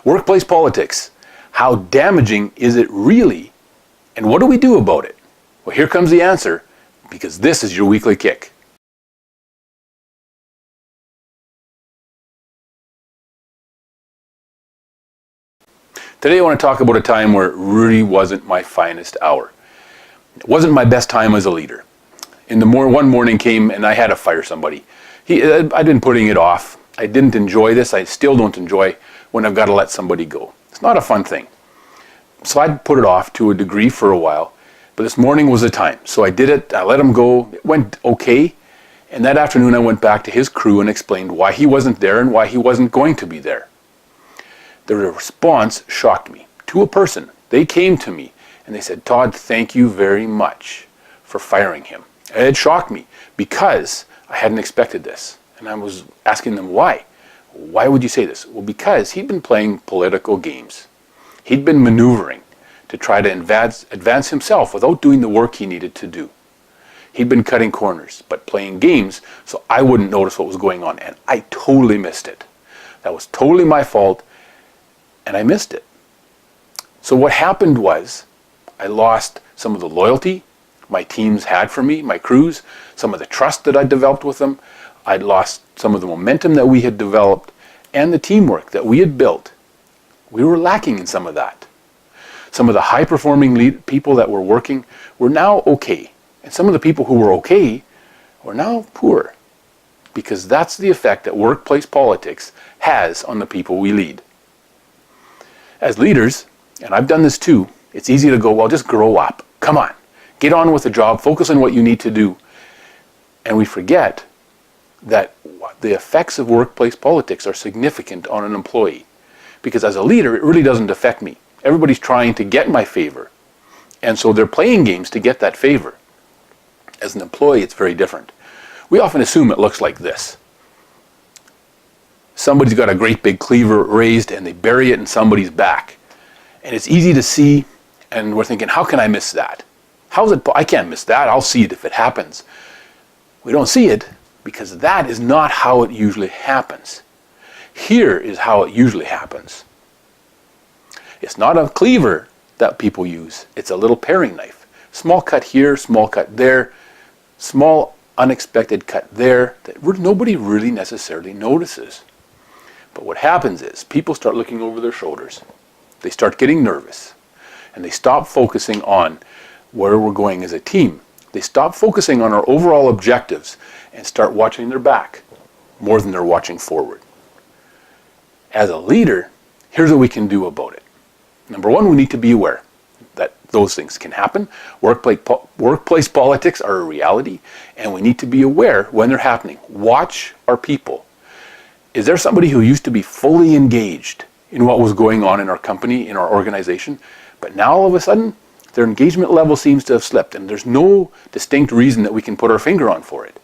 Workplace politics. How damaging is it really? And what do we do about it? Well, here comes the answer, because this is your weekly kick. Today I want to talk about a time where it really wasn't my finest hour. It wasn't my best time as a leader. One morning came and I had to fire somebody. I'd been putting it off. I didn't enjoy this. I still don't enjoy when I've got to let somebody go. It's not a fun thing. So I'd put it off to a degree for a while, but this morning was the time. So I did it. I let him go. It went okay. And that afternoon I went back to his crew and explained why he wasn't there and why he wasn't going to be there. The response shocked me. To a person, they came to me and they said, "Todd, thank you very much for firing him." And it shocked me because I hadn't expected this. And I was asking them why. Why would you say this? Well, because he'd been playing political games. He'd been maneuvering to try to advance himself without doing the work he needed to do. He'd been cutting corners, but playing games so I wouldn't notice what was going on. And I totally missed it. That was totally my fault, and I missed it. So what happened was I lost some of the loyalty my teams had for me, my crews, some of the trust that I developed with them. I'd lost some of the momentum that we had developed and the teamwork that we had built. We were lacking in some of that. Some of the high-performing people that were working were now okay. And some of the people who were okay were now poor. Because that's the effect that workplace politics has on the people we lead. As leaders, and I've done this too, it's easy to go, well, just grow up. Come on. Get on with the job. Focus on what you need to do. And we forget that the effects of workplace politics are significant on an employee. Because as a leader, it really doesn't affect me. Everybody's trying to get my favor. And so they're playing games to get that favor. As an employee, it's very different. We often assume it looks like this. Somebody's got a great big cleaver raised and they bury it in somebody's back. And it's easy to see, and we're thinking, how can I miss that? How's it? I can't miss that. I'll see it if it happens. We don't see it because that is not how it usually happens. Here is how it usually happens. It's not a cleaver that people use. It's a little paring knife. Small cut here, small cut there, small unexpected cut there that nobody really necessarily notices. But what happens is people start looking over their shoulders. They start getting nervous. And they stop focusing on where we're going as a team. They stop focusing on our overall objectives and start watching their back more than they're watching forward. As a leader, here's what we can do about it. Number one, we need to be aware that those things can happen. Workplace politics are a reality, and we need to be aware when they're happening. Watch our people. Is there somebody who used to be fully engaged in what was going on in our company, in our organization, but now all of a sudden, their engagement level seems to have slipped, and there's no distinct reason that we can put our finger on for it.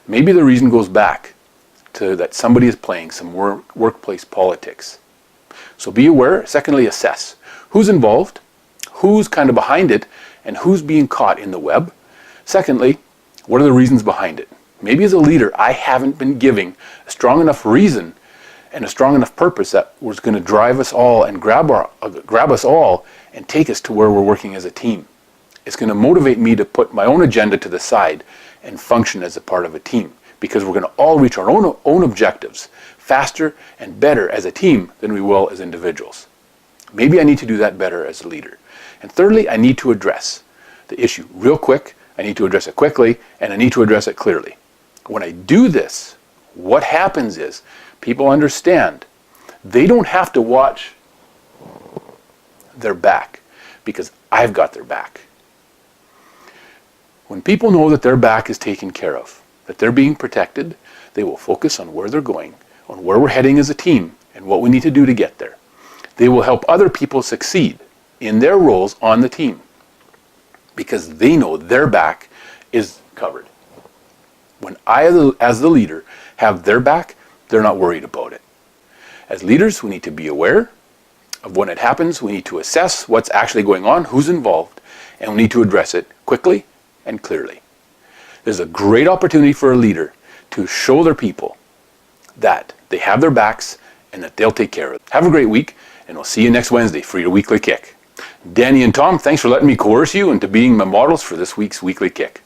Maybe the reason goes back to that somebody is playing some workplace politics. So be aware. Secondly, assess. Who's involved? Who's kind of behind it? And who's being caught in the web? Secondly, what are the reasons behind it? Maybe as a leader, I haven't been giving a strong enough reason and a strong enough purpose that was going to drive us all and grab us all and take us to where we're working as a team. It's going to motivate me to put my own agenda to the side and function as a part of a team, because we're going to all reach our own objectives faster and better as a team than we will as individuals. Maybe I need to do that better as a leader. And thirdly, I need to address the issue real quick. I need to address it quickly, and I need to address it clearly. When I do this, what happens is people understand they don't have to watch their back because I've got their back. When people know that their back is taken care of, that they're being protected, they will focus on where they're going, on where we're heading as a team, and what we need to do to get there. They will help other people succeed in their roles on the team because they know their back is covered. When I, as the leader, have their back, they're not worried about it. As leaders, we need to be aware of when it happens. We need to assess what's actually going on, who's involved, and we need to address it quickly and clearly. There's a great opportunity for a leader to show their people that they have their backs and that they'll take care of it. Have a great week, and we'll see you next Wednesday for your Weekly Kick. Danny and Tom, thanks for letting me coerce you into being my models for this week's Weekly Kick.